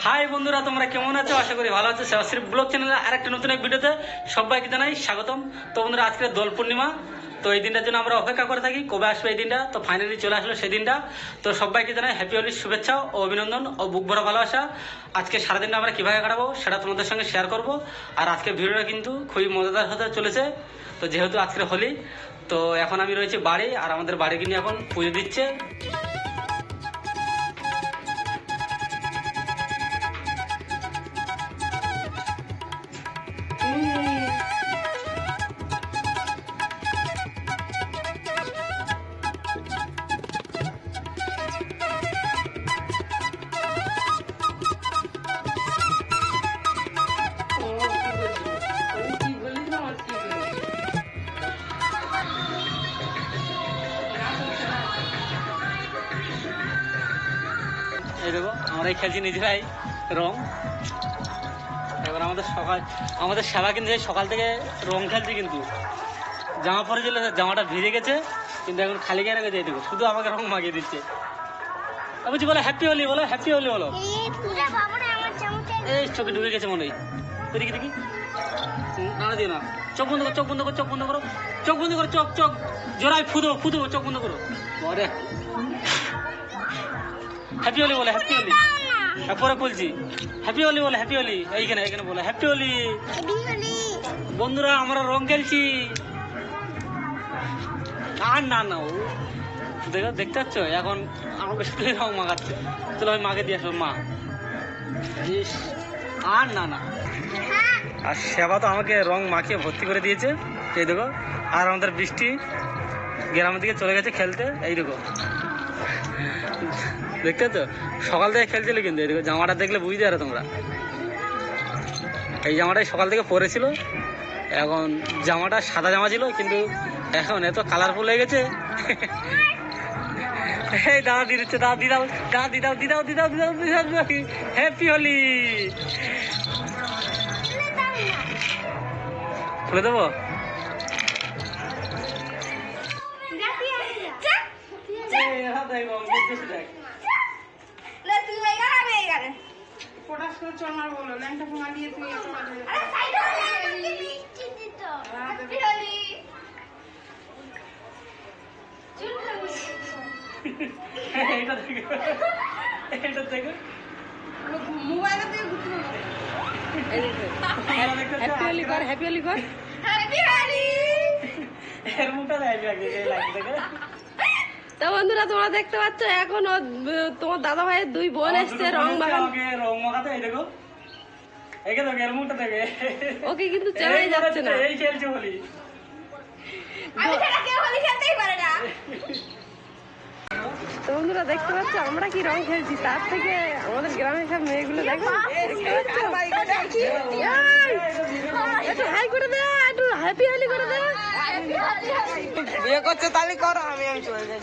High বন্ধুরা, তোমরা কেমন আছো? আশা করি ভালো আছো। সেবাশ্রী ব্লগ চ্যানেলে আরেকটা নতুন এক ভিডিওতে সবাইকে জানাই স্বাগতম। তো বন্ধুরা, আজকে দোল পূর্ণিমা, তো এই দিনটার জন্য আমরা অপেক্ষা করে থাকি কবে আসবে এই দিনটা। তো ফাইনালি চলে আসলো সেই দিনটা। তো সবাইকে জানাই হ্যাপি হোলির শুভেচ্ছা ও অভিনন্দন ও বুক ভরা ভালোবাসা। আজকে সারাদিনটা আমরা কীভাবে কাটাবো সেটা তোমাদের সঙ্গে শেয়ার করব। আর আজকের ভিডিওটা কিন্তু খুবই মজাদার হতে চলেছে। তো যেহেতু আজকের হোলি, তো এখন আমি রয়েছি বাড়ি, আর আমাদের বাড়ি কিন্তু এখন পুজো দিচ্ছে। এই দেখো, আমরাই খেলছি নিজেরাই রং। এবার আমাদের সেবা কিন্তু সকাল থেকে রং খেলছি, কিন্তু জামা পরেছিল, জামাটা ভিজে গেছে, কিন্তু এখন খালি গায়ে রেখে দেখো শুধু আমাকে রং মাখিয়ে দিচ্ছে। বলছি বলো হ্যাপি হোলি, বলো হ্যাপি হোলি বলো। এই চোখে ঢুকে গেছে মনে হয়। দেখি দেখি, না দিও না, চোখ বন্ধ করো, চোখ বন্ধ করো, চোখ বন্ধ করো, চোখ বন্ধ করো, চোখ চোখ জোড়ায় ফুদো ফুদো, চোখ বন্ধ করো। হ্যাপি হোলি বলে, হ্যাপি হোলি। পরে বলছি হ্যাপি হোলি বলে, হ্যাপি হোলি। এইখানে এখানে বলে হ্যাপি হোলি। বন্ধুরা, আমরা রং খেলছি। আর না না, ও দেখো, দেখতে পাচ্ছ এখন আমাকে শুধু রং মাখাচ্ছে। চলো আমি মাকে দিয়ে আসবো। মা আর না না, আর সেবা তো আমাকে রং মাখিয়ে ভর্তি করে দিয়েছে। এই দেখো, আর আমাদের বৃষ্টি গ্রামের দিকে চলে গেছে খেলতে। এই দেখো, দেখতে তো সকাল থেকে খেলছিল, কিন্তু এই দেখো জামাটা দেখলে বুঝতে পারো তোমরা। এই জামাটাই সকাল থেকে পরেছিল। এখন জামাটা সাদা জামা ছিল, কিন্তু এখন এত কালারফুল হয়ে গেছে। এই দাদা দিয়ে দিচ্ছে, দাদা দিদাও, দাদা দিদাও, দিদাও দিদাও দিদাও দিদাও। হ্যাপি হোলি খুলে দেবো। এটা দেখো, এটা দেখো, মোবাইলে দিয়ে ঘুরতে হবে। হ্যাপি হোলি কর, হ্যাপি হোলি কর, হ্যাপি হোলি। এর মুখটা দেখো, এই লাইট দেখো। তো বন্ধুরা, তোমরা দেখতে পাচ্ছ এখন তোমার দাদা ভাইয়ের দুই বোন এসছে রং মাখাতে। এই দেখো, একে দেখো, এর মুখটা দেখে। ওকে কিন্তু চেনাই যাচ্ছে না। এই খেলছে হোলি। আমি ছাড়া কেউ হোলি খেলতেই পারে না। তো বন্ধুরা, দেখতে পাচ্ছ আমরা কি রং খেলছি, তার থেকে আমাদের গ্রামের সব মেয়েগুলো দেখো। একটু হাই করে দে, একটু হ্যাপি হোলি করে দে। বিয়ে করছে তাহলে করো, আমি চলে যাই।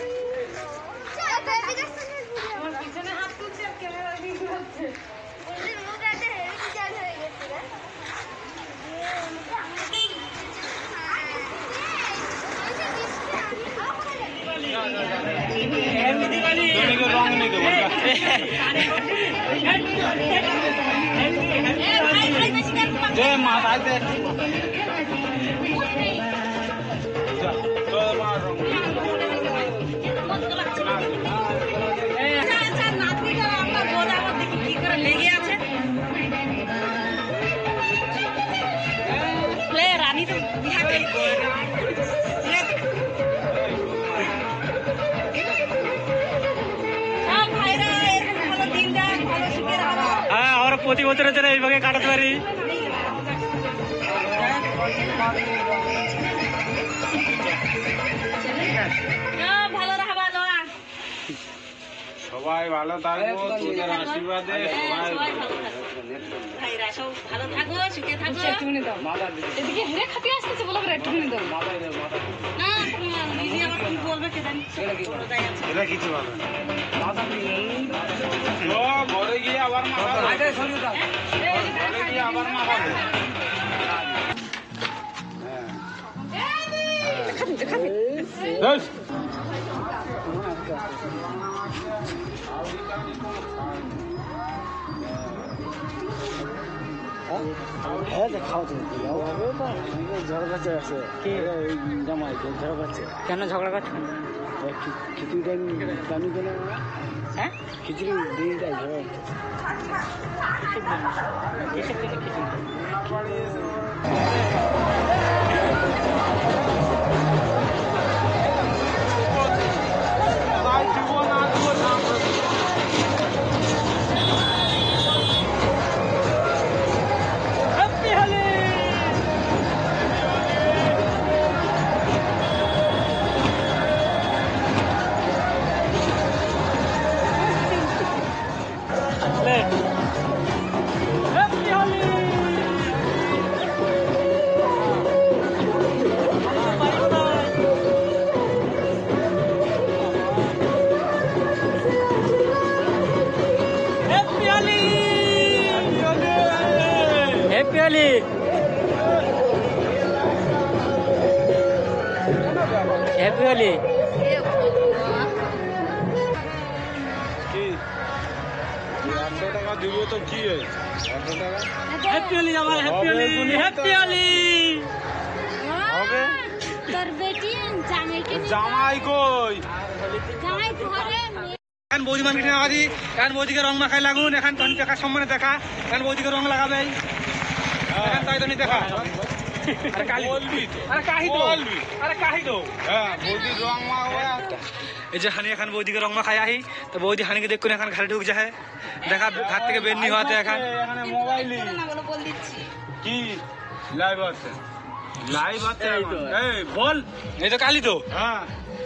রানী তো হ্যাঁ, আমরা প্রতি বছরের জন্য এইভাবে কাটাতে পারি। ভালো রাখবা, সবাই ভালো থাকবো, তোদের আশীর্বাদে সবাই ভাইরা সব ভালো থাকো, সুখে থাকো। এদিকে হেরে খাতে আসতেছে, বলো একটুখানি দাও। না, দিদি আবার কি বলবে কে জানি। এটা কিছু ভালো ঘরে গিয়ে আবার মাখাবে, ঘরে গিয়ে আবার মাখাবে। হ্যাঁ খাওয়া তো ঝগড়া কাছে আছে জামাই ঝগড়া কাছে কেন ঝগড়া করছে খিচুড়ি টাইম দামি কেন হ্যাঁ খিচুড়ি দিয়ে দেয় ঝগড়া হ্যাপি হোলি হ্যাপি হোলি কি 100 টাকা দিব তো কি হয়েছে 100 টাকা হ্যাপি হোলি জামাই হ্যাপি হোলি হ্যাপি হোলি হবে তোর বেটি জামাইকে জামাই কই জামাই ঘরে এখন বৌদি মার্কেটে আছি এখন বৌদিকে রং মাখাই লাগুন এখন তনি টাকার সম্মানে দেখা এখন বৌদিকে রং লাগাবে এখন তাই তনি দেখা আরে কালি বলবি তো আরে কাহি তো বলবি আরে কাহি তো হ্যাঁ বৌদি রং মাখাবে এই যে হানি এখন বৌদিকে রং মাখাই আহি তো বৌদি হানিকে দেখুন এখন ঘরে ঢুক যায় দেখা ঘর থেকে বের নি হওয়াতে এখন এখানে মোবাইলই না বলে বল দিচ্ছি কি লাইভ আছে লাইভ আছে এই বল এই তো কালি তো হ্যাঁ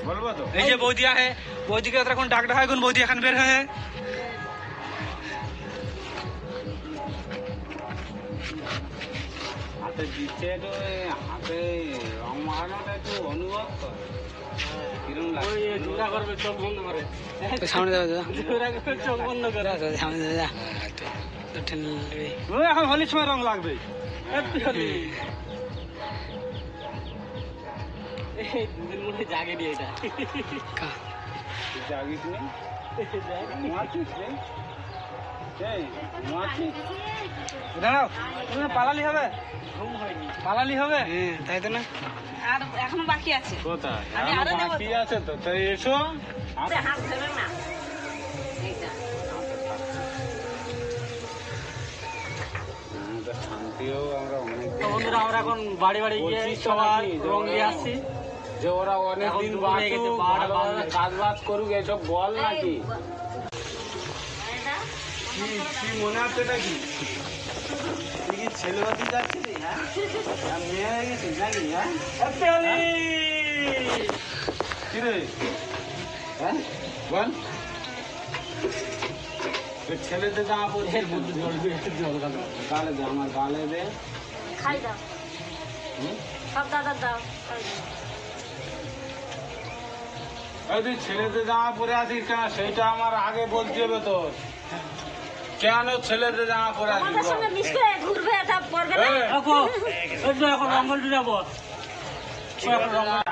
বলবো তো এই যে বৌদি আহে বৌদিকে এখন ডাক ডাক হয় কোন বৌদি এখন বের হয়ে হাতে দিচ্ছে তো হাতে রং মাখানোটা একটু অনুভব কর কিরম লাগে করবে চোখ বন্ধ করে সামনে যাবে চোখ বন্ধ করে সামনে যাবে এখন হোলির সময় রং লাগবে হ্যাপি হোলি এই দুদিন মধ্যে জাগে দিয়ে এটা জাগিস নি মাছিস রে এই মাছিস দাঁড়াও তুমি পালালি হবে পালালি হবে হ্যাঁ তাই তো না আর এখনো বাকি আছে কোথায় আমি আরো দেবো বাকি আছে তো তাই এসো হাত ধরে না এইটা শান্তিও আমরা অনেক তো বন্ধুরা আমরা এখন বাড়ি বাড়ি গিয়ে সবার রং দিয়ে আসছি যে ওরা অনেকদিন এখন দুপুর হয়ে গেছে, বারোটা বাজে। কাজ বাজ করুক এসব বল নাকি কি মনে হচ্ছে নাকি তুই কি ছেলে বাতি যাচ্ছিলি হ্যাঁ আর মেয়ে হয়ে গেছিস নাকি হ্যাঁ হ্যাপি হোলি কি রে হ্যাঁ বল ওই ছেলেদের জামা পড়ছে গালে দে আমার গালে দে খাই দাও সব দাদা দাও ওই তুই ছেলেদের জামা পরে আছিস কেন সেইটা আমার আগে বলতে হবে তোর কেন ছেলেদের জামা পরে আছিস আমাদের বল? সঙ্গে মিশ করে ঘুরবে এটা পড়বে না এই, এখন রঙ্গল যাবো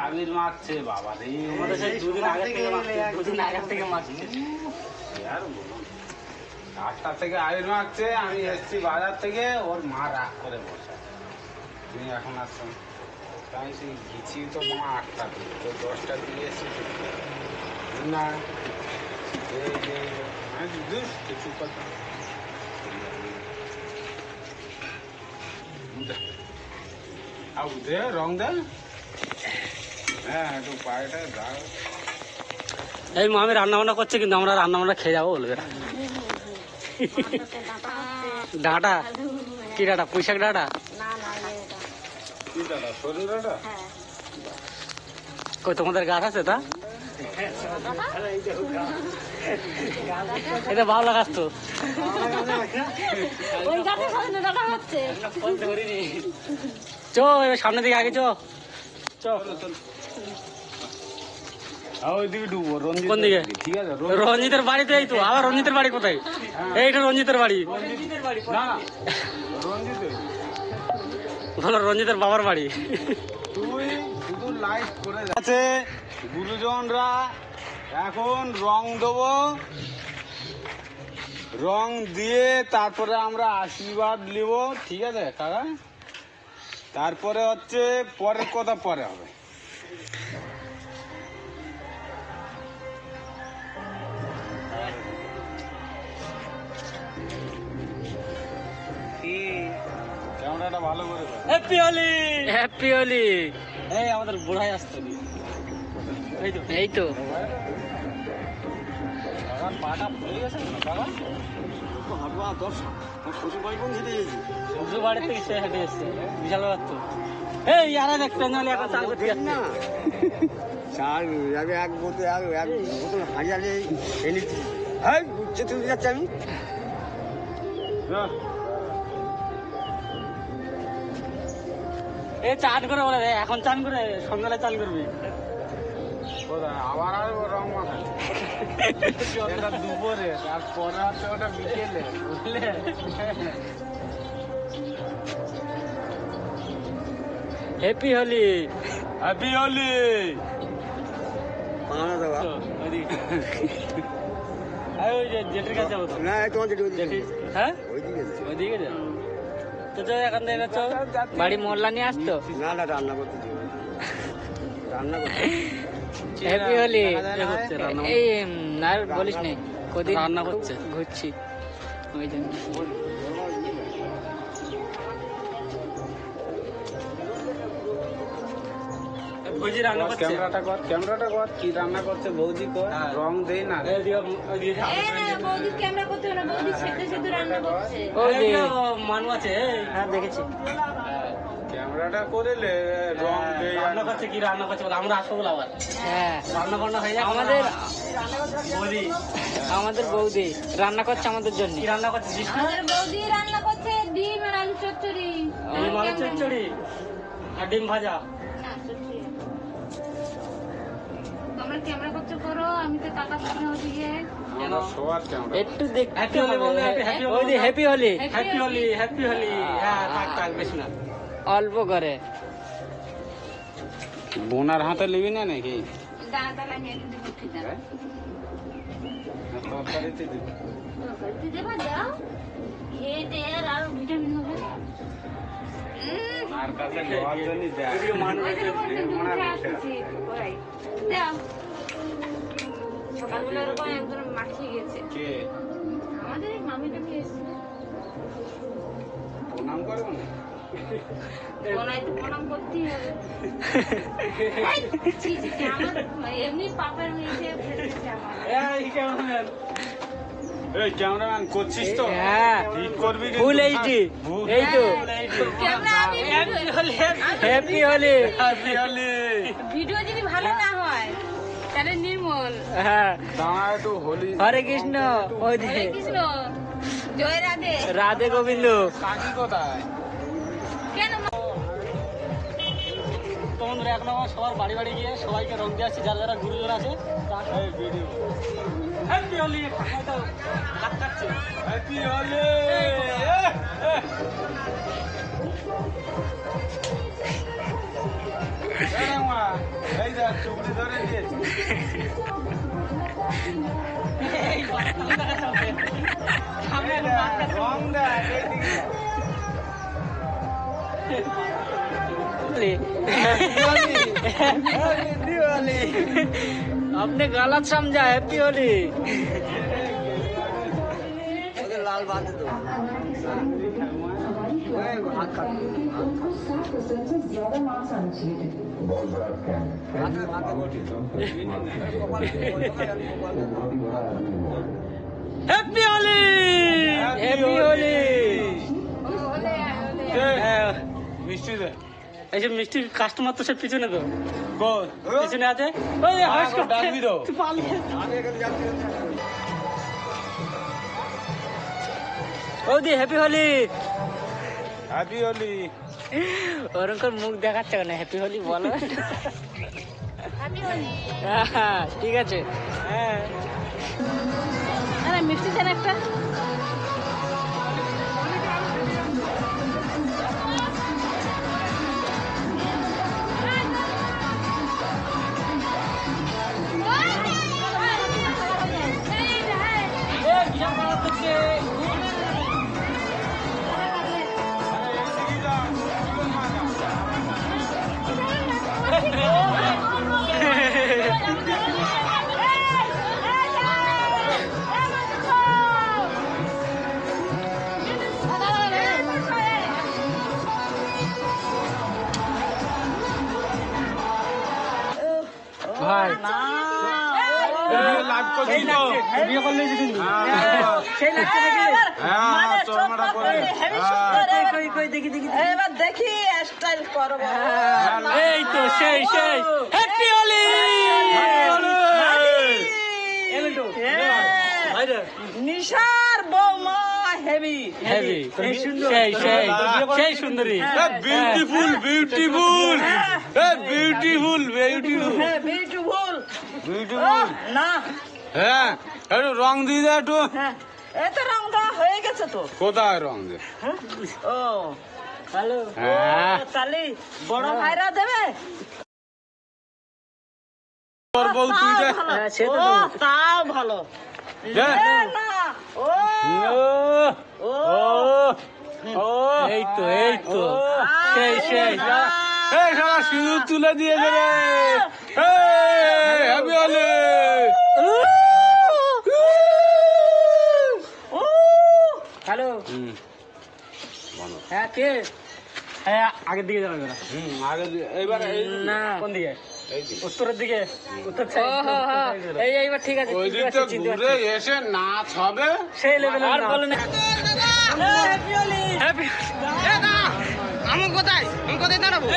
আবির মারছে বাবা রে আমাদের সেই দুদিন আগে থেকে মারছে, দুদিন আগে থেকে মারছে আর বলো না। 8টা থেকে আবির মারছে আমি এসছি বাজার থেকে ওর মা রাগ করে বসে তুমি এখন আসছো না। তাই সেই গেছি তো মা 8টা থেকে তো 10টা দিয়ে এসছি না এই যে আমি দুষ কিছু কথা দে রং দে হ্যাঁ একটু পায়েটা দাও এই মামি রান্না বান্না করছে কিন্তু আমরা রান্না বান্না খেয়ে যাবো বলবে ডাঁটা কি ডাঁটা পুঁইশাক ডাঁটা না না এটা কি দাদা শরীরটা হ্যাঁ কই তোমাদের গাছ আছে তা এটা ভালো লাগাস তো ওই গাছে সজনে ডাটা হচ্ছে চো এবার সামনের দিকে আগে চো ওইদিকে ডুবো রঞ্জিত কোন দিকে? ঠিক আছে রঞ্জিতের বাড়িতে এই তো আবার রঞ্জিতের বাড়ি কোথায় এইটা রঞ্জিতের বাড়ি না রঞ্জিত বলো রঞ্জিতের বাবার বাড়ি তুই শুধু লাইট করে আছে গুরুজনরা এখন রং দেবো রং দিয়ে তারপরে আমরা আশীর্বাদ নিব, ঠিক আছে কাকা? তারপরে হচ্ছে পরের কথা পরে হবে। ক্যামেরাটা ভালো করে কর। হ্যাপি হোলি। হ্যাপি হোলি। এই আমাদের বুড়াই আসতে দি। এই তো কাকার পাটা ফুলে গেছে না কাকা? শ্বশুর বাড়ি থেকে সে হেঁটে এসছে, বিশাল ব্যাপার তো। এই ইয়ারা দেখ পেঞ্জালি এখন চাল করতে যাচ্ছে না। চাল আমি এক বোতল হাজারে এনেছি। তুমি যাচ্ছে আমি এ চান করে বলে রে, এখন চান করে সন্ধ্যালে চান করবি। কোথায় আবার আর রং মাখাই? এটা দুপুরে, আর পরে হচ্ছে ওটা বিকেলে, বুঝলে? হ্যাপি হোলি। হ্যাপি হোলি। ওই যে জেঠির কাছে যাবো তো। না তোমার জেঠি, হ্যাঁ ওইদিকে যা। তো তো এখান থেকে তো বাড়ি মোল্লা নিয়ে আসতো। না না রান্না করতে দিও না। রান্না করতে হ্যাপি হোলি। এই আর বলিস নি, কদিন রান্না করছে। ঘুরছি ওই জন্য। ভুজি রান্না করছে। ক্যামেরাটা কর, কি রান্না করছে বৌদি কর। রং দেই না রে। বৌদি ক্যামেরা করতে হবে না, বৌদি সেদ্ধ সেদ্ধ রান্না করছে। ওই যে মানু আছে, হ্যাঁ দেখেছি। ক্যামেরাটা করেলে রং দেই। রান্না করছে, কি রান্না করছে বলে আমরা আসবো বলে আবার। হ্যাঁ রান্না বান্না হয়ে যায় আমাদের বৌদি। আমাদের বৌদি রান্না করছে আমাদের জন্য। কি রান্না করছে জিস না? আমাদের বৌদি রান্না করছে ডিম আর আলু চচ্চড়ি। এই মালের চচ্চড়ি আর ডিম ভাজা। না, চচ্চড়ি। তোমরা ক্যামেরা করতে করো, আমি তো কাকা সামনে ওদিকে। আমরা সবার ক্যামেরা। একটু দেখ হ্যাপি হোলি বলবে, হ্যাপি ওই যে happy Holi happy Holi, happy Holi. হ্যাঁ থাক থাক, বেশি না। অল্প করে। বোনার হাতে নিবি না নাকি? দাঁড়া তাহলে আমি একটু দিব, ঠিক আছে? না তরকারিতে দিবি? তরকারিতে দেবা, দাও। খেতে আর ভিটামিন হবে। আর কাছে দেওয়ার জন্য দেয়। দাও। সকালবেলা এরকম একজন মাখিয়ে গেছে। কে? আমাদের এই মামিটা কে? প্রণাম করবো না? বলাই তো প্রণাম করতেই হবে। এই, ছি, ছি, ছি, আমার এমনি পাপের মেয়েছে ফেলেছে আমার। এই ক্যামেরাম্যান, এই ক্যামেরাম্যান করছিস তো? হ্যাঁ ঠিক করবি কিন্তু। ফুল এইচডি ভুল। এই তো ক্যামেরা আমি happy Holi. Happy Holi. Happy Holi. Video যদি ভালো না হয় তাহলে নির্মল। হ্যাঁ দাঁড়া একটু হোলি। হরে কৃষ্ণ। ওই যে হরে কৃষ্ণ, জয় রাধে। রাধে গোবিন্দ। কাকি কোথায়? কেন তোমাদের এখন আমার সবার বাড়ি বাড়ি গিয়ে সবাইকে রং দিয়ে আসছি, যারা যারা গুরুজন আছে। এই ভিডিও। হ্যাপি হোলি। তো হাত কাটছে। হ্যাপি হোলি। এই দেখ চুপড়ি ধরে দিয়েছি। এই বাচ্চা দেখা যাবে। সামনে এই একটা দেখ, বাচ্চা আছে। রং দেখ এইদিকে। आपने गलत समझा हैप्पी होली। लाल बात दो হ্যাপি হোলি। हैप्पी होली। মিষ্টি দে। এই যে মিষ্টির কাস্টমার তো সে পিছনে তো, কই? পিছনে আছে। ওই যে হাস করছে। ডাকবি তো। তুই পালিয়ে। ওদি হ্যাপি হোলি। হ্যাপি হোলি। ওরকম মুখ দেখাচ্ছে কেন? হ্যাপি হোলি বলো। হ্যাপি হোলি। হ্যাঁ, ঠিক আছে। হ্যাঁ আরে মিষ্টি দেন একটা। এই বিশাল বড় তো করছি তো বিয়ে করলে কিন্তু হ্যাঁ, সেই লাগছে নাকি হ্যাঁ চরমাটা করে হ্যাঁ। এবার দেখি স্টাইল করবো এই তো সেই হ্যাপি হোলি নিশার বৌমা হেভি হেভি সেই সুন্দরী beautiful beautiful beautiful beautiful beautiful beautiful না হ্যাঁ একটু রং দিয়ে দে একটু হ্যাঁ এত রং দেওয়া হয়ে গেছে তো কোথায় রং দে ও হ্যালো হ্যাঁ তাহলে বড় ভাইরা দেবে তোর বউ তুই দে ও তাও ভালো দে। না ও ও ও ও এই তো সেই এই শালা সিঁদুর তুলে দিয়েছে রে হ্যাপি হোলি হ্যালো হ্যাঁ কে হ্যাঁ আগের দিকে যাবে এবার আগে এইবার না কোন দিকে এই দিকে। উত্তরের দিকে উত্তর এইবার ঠিক আছে ওই দিকটা ঘুরে এসে নাচ হবে সেই লেভেলে আর বলেন হ্যাপি আমি কোথায় দাঁড়াবো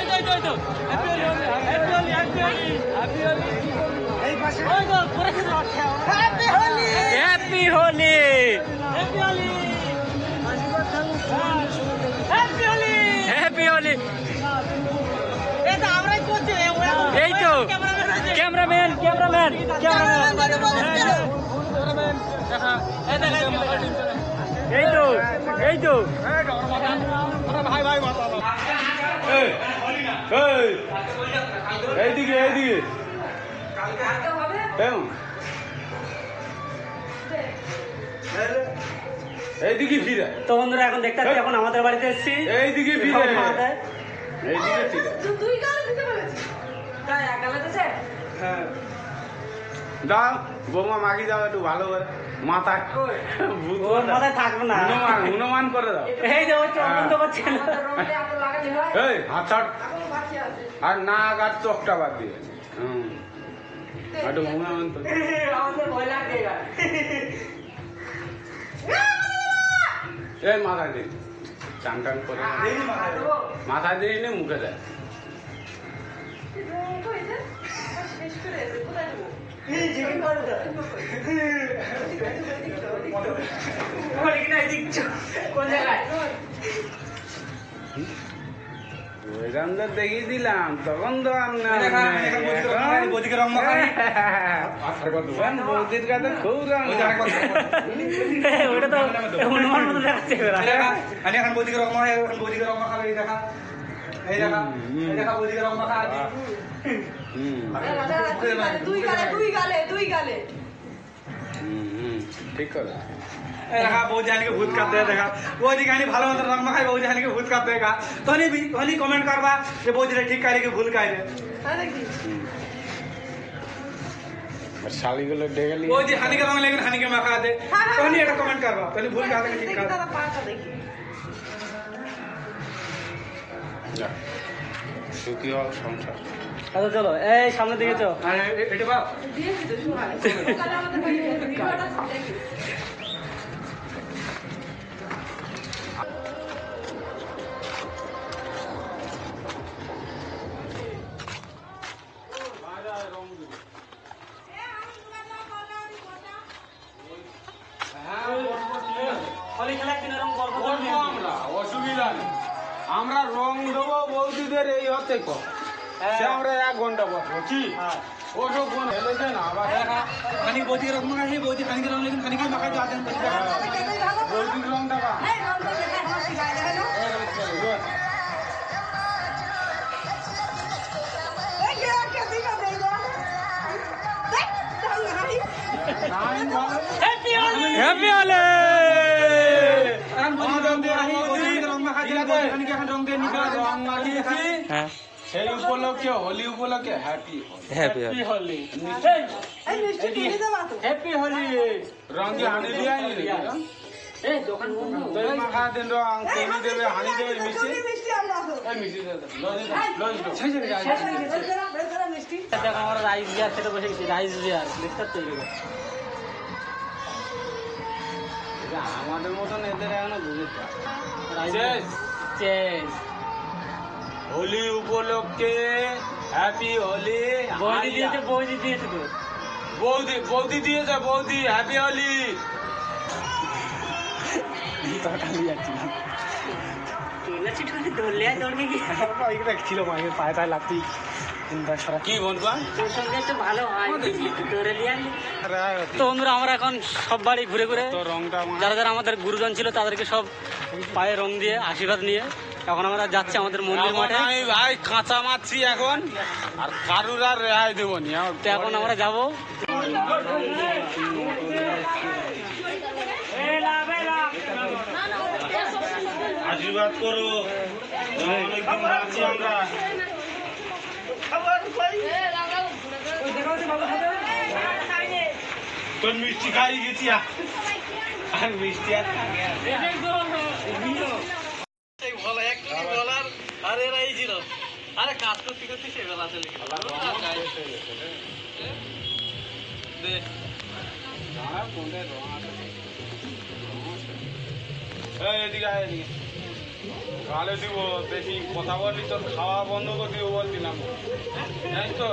হ্যাপি হোলি হ্যাপি হোলি এই তো ক্যামেরাম্যান এই তো এইদিকে এইদিকে ফিরে তো বন্ধুরা এখন দেখতে পাচ্ছি এখন আমাদের বাড়িতে এসেছি এইদিকে ফিরে এইদিকে ফিরে তুই গাল দিতে বলেছিস তাই একালে দিছে হ্যাঁ দাও বৌমা মাগি দাও একটু ভালো করে মাথায় ভূত ওর মাথায় থাকবে না হনুমান করে দাও এই যে ওই চোখ বন্ধ করছে না এই হাত ছাড় আর নাক আর চোখটা বাদ দিয়ে একটু হনুমান তো এই মাথায় দিন চান টান করে মাথায় দিয়ে নে মুখে দেয় ওইখানটা দেখিয়ে দিলাম তখন তো আর না বৌদির কাছে খুব রং ওটা তো হনুমান মতো দেখাচ্ছে এখন বৌদিকে রকম হয় এখন বৌদিকে রকম খাবে এই দেখা বৌদিকে রকম খাওয়া দুই গালে ঠিক করে দেখা বৌদি হানিকে ভূত কাঁপতে দেখা বৌদি হানি ভালো মতো রং মাখাই বৌদি হানিকে ভূত কাঁপতে দেখা তখনই কমেন্ট করবা যে বৌদিটা ঠিক কাইলে ভুল কাইলে আর শালিগুলো ডেকে নিয়ে বৌদি হানিকে রং লেগে হানিকে মাখা দে তখনই এটা কমেন্ট করবা তখনই ভুল কাঁপতে ঠিক কাঁপতে যা, সুখী হও সংসার আচ্ছা চলো এই সামনের দিকে চলো আর এটা বা হোলি খেলা একদিন এরকম গল্প করবো আমরা অসুবিধা নেই আমরা রং দেবো বৌদিদের এই হতে কর সে আমরা 1 ঘন্টা বসবো কি ওসব কোন হেলেছে না আবার হানি বৌদিকে রং মাখাই বৌদি হানিকে রং লেগে হানিকে মাখাই দাও দেন বৌদির রংটা বা হ্যাপি হোলি এখন বৌদিকে রং দিয়ে রাখি বৌদিকে রং মাখাই দিলা হানিকে এখন রং দিয়ে নিকা রং মাখিয়েছি হ্যাঁ সেই উপলক্ষে হোলি উপলক্ষে happy happy Holi happy Holi রং দিয়ে হানি দিয়ে আনি এই দোকান বন্ধ তুই মাখা দেন রং তুমি দেবে হানি দেবে মিশে এই মিশে দে দেখো আমরা রাইস বিয়ার খেতে বসে গেছি রাইস বিয়ার দেখতে তো আমাদের মতন এদের এখনো বুঝতে হোলি উপলক্ষে হ্যাপি হোলি। বৌদি দিয়েছে, বৌদি দিয়েছে তো। বৌদি বৌদি দিয়েছে, বৌদি হ্যাপি হোলি। আমি যাচ্ছিলাম ছিল মায়ের পায়ে পায়ে লাগতেই কি বলবা? তোর সঙ্গে একটু ভালো হয় ধরে নিয়ে তো বন্ধুরা আমরা এখন সব বাড়ি ঘুরে ঘুরে তো রংটা আমার যারা যারা আমাদের গুরুজন ছিল তাদেরকে সব পায়ে রং দিয়ে আশীর্বাদ নিয়ে এখন আমরা যাচ্ছি আমাদের মন্দির এখন মাঠে। আমি ভাই কাঁচা মারছি এখন, আর কারুর আর রেহাই দেবো নি। তো এখন আমরা যাবো। আশীর্বাদ করো, অনেকদিন মারছি আমরা। তোর মিষ্টি খাই গেছি আর মিষ্টি আর গালে দিব, বেশি কথা বললি তোর খাওয়া বন্ধ করে দিব বলছিলাম, জানিস তো।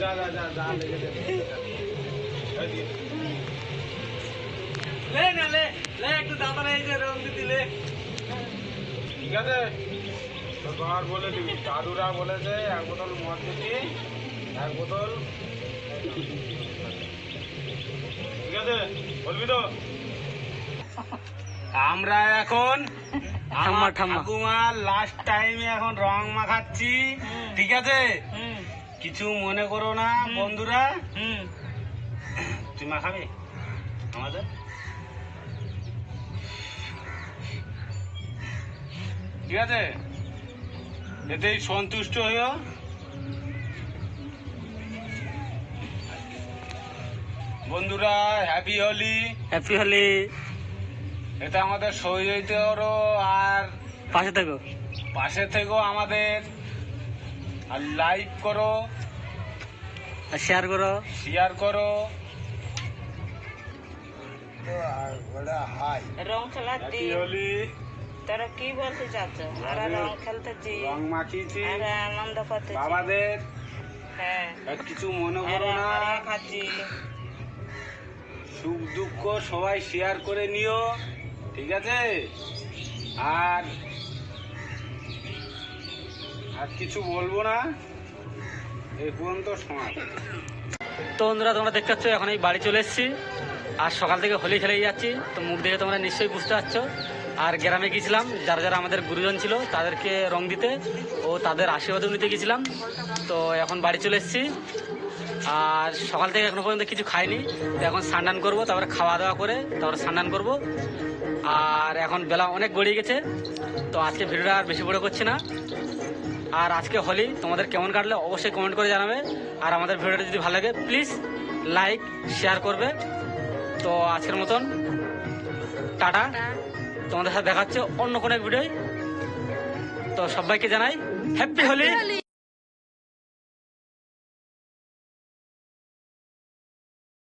যা যা যা যা লেগে দে। ঠিক আছে, তো তোমার বলে দিবি, দাদুরা বলেছে 1 বোতল মদ দিবি, 1 বোতল। ঠিক আছে, বলবি তো? আমরা এখন ঠাম্মা, ঠাম্মা। ঠাকুমার লাস্ট টাইমে এখন রং মাখাচ্ছি, ঠিক আছে? কিছু মনে করো না বন্ধুরা। তুই মাখাবি আমাদের? ঠিক আছে, এতেই সন্তুষ্ট হইও। বন্ধুরা হ্যাপি হোলি। হ্যাপি হোলি। এটা আমাদের সহযোগিতা করো আর পাশে থাকো। পাশে থেকো আমাদের, আর লাইক করো, আর শেয়ার করো। শেয়ার করো। রং খেলার হ্যাপি দিন হোলি। তোরা কি বলতে চাচ্ছ? আমরা রং খেলতেছি রং মাখিয়েছি আর আনন্দ করতেছি। বাবাদের, হ্যাঁ, আর কিছু মনে আর করো না। আমরা খাচ্ছি। সুখ দুঃখ সবাই শেয়ার করে নিও, ঠিক আছে? আর আর কিছু বলবো না, এই পর্যন্ত সমাজ। তো বন্ধুরা তোমরা দেখতে পাচ্ছ এখন এই বাড়ি চলে এসেছি, আর সকাল থেকে হোলি খেলেই যাচ্ছি। তো মুখ দেখে তোমরা নিশ্চয়ই বুঝতে পারছো। আর গ্রামে গেছিলাম, যারা যারা আমাদের গুরুজন ছিল তাদেরকে রং দিতে ও তাদের আশীর্বাদ নিতে গেছিলাম। তো এখন বাড়ি চলে এসেছি, আর সকাল থেকে এখনো পর্যন্ত কিছু খাইনি। তো এখন স্নান করবো, তারপরে খাওয়া দাওয়া করে তারপরে স্নান করবো। আর এখন বেলা অনেক গড়িয়ে গেছে, তো আজকে ভিডিওটা আর বেশি বড় করছি না। আর আজকে হোলি তোমাদের কেমন কাটলে অবশ্যই কমেন্ট করে জানাবে। আর আমাদের ভিডিওটা যদি ভালো লাগে প্লিজ লাইক শেয়ার করবে। তো আজকের মতন টাটা, তোমাদের সাথে দেখা হচ্ছে অন্য কোনো এক ভিডিওয়। তো সবাইকে জানাই হ্যাপি হোলি।